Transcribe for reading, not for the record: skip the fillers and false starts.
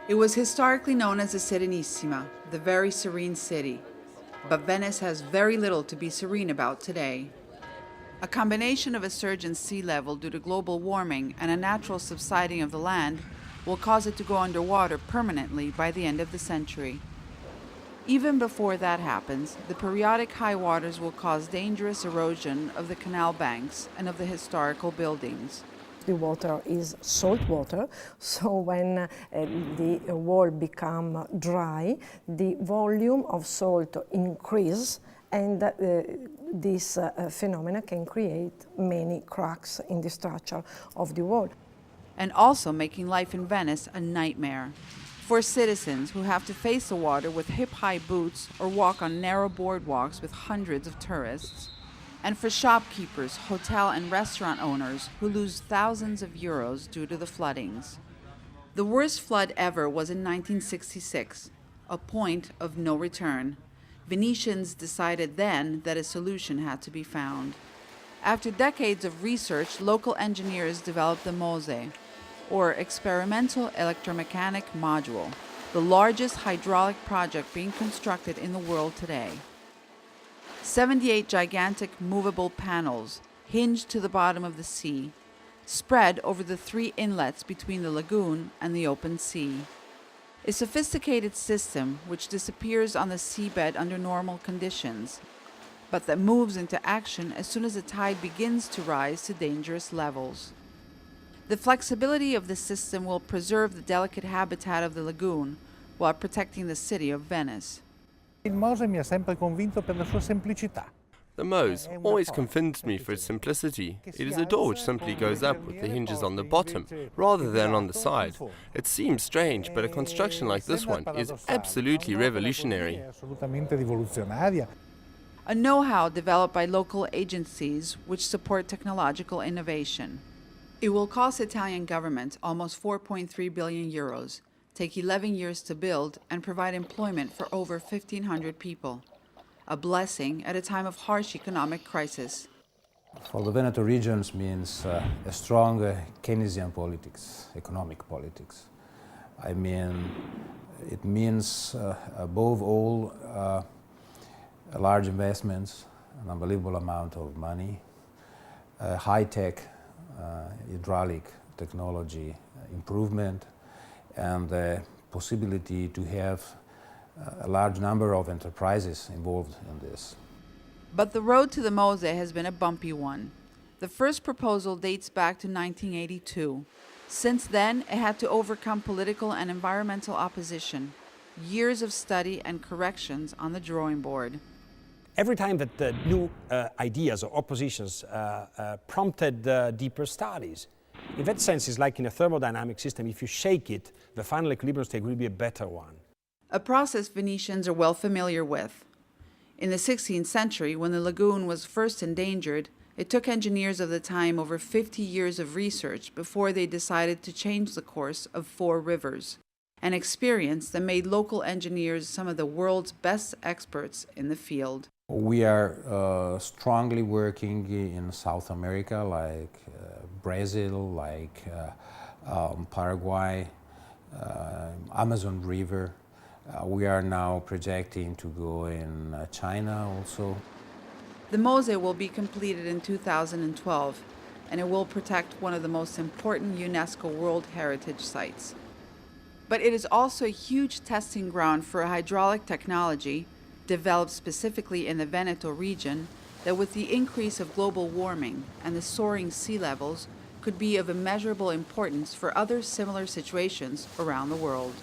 It was historically known as the Serenissima, the very serene city. But Venice has very little to be serene about today. A combination of a surge in sea level due to global warming and a natural subsiding of the land will cause it to go underwater permanently by the end of the century. Even before that happens, the periodic high waters will cause dangerous erosion of the canal banks and of the historical buildings. The water is salt water, so when the wall becomes dry, the volume of salt increases, and this phenomena can create many cracks in the structure of the wall. And also making life in Venice a nightmare for citizens who have to face the water with hip-high boots or walk on narrow boardwalks with hundreds of tourists. And for shopkeepers, hotel and restaurant owners who lose thousands of euros due to the floodings. The worst flood ever was in 1966, a point of no return. Venetians decided then that a solution had to be found. After decades of research, local engineers developed the MOSE, or Experimental Electromechanic Module, the largest hydraulic project being constructed in the world today. 78 gigantic movable panels, hinged to the bottom of the sea, spread over the 3 inlets between the lagoon and the open sea. A sophisticated system which disappears on the seabed under normal conditions, but that moves into action as soon as the tide begins to rise to dangerous levels. The flexibility of the system will preserve the delicate habitat of the lagoon while protecting the city of Venice. Il Mose mi ha sempre convinto per la sua semplicità. The Mose always convinced me for its simplicity. It is a door which simply goes up with the hinges on the bottom, rather than on the side. It seems strange, but a construction like this one is absolutely revolutionary. Assolutamente rivoluzionaria. A know-how developed by local agencies which support technological innovation. It will cost Italian government almost 4.3 billion euros, take 11 years to build, and provide employment for over 1,500 people. A blessing at a time of harsh economic crisis. For the Veneto regions means a strong Keynesian politics, economic politics. I mean, it means above all large investments, an unbelievable amount of money, high-tech hydraulic technology improvement, and the possibility to have a large number of enterprises involved in this. But the road to the Mose has been a bumpy one. The first proposal dates back to 1982. Since then, it had to overcome political and environmental opposition, years of study and corrections on the drawing board. Every time that the new ideas or oppositions prompted deeper studies. In that sense, it's like in a thermodynamic system, if you shake it, the final equilibrium state will be a better one. A process Venetians are well familiar with. In the 16th century, when the lagoon was first endangered, it took engineers of the time over 50 years of research before they decided to change the course of 4 rivers, an experience that made local engineers some of the world's best experts in the field. We are strongly working in South America, like Brazil, like Paraguay, Amazon River. We are now projecting to go in China also. The Mose will be completed in 2012, and it will protect one of the most important UNESCO World Heritage Sites. But it is also a huge testing ground for a hydraulic technology developed specifically in the Veneto region that, with the increase of global warming and the soaring sea levels, could be of immeasurable importance for other similar situations around the world.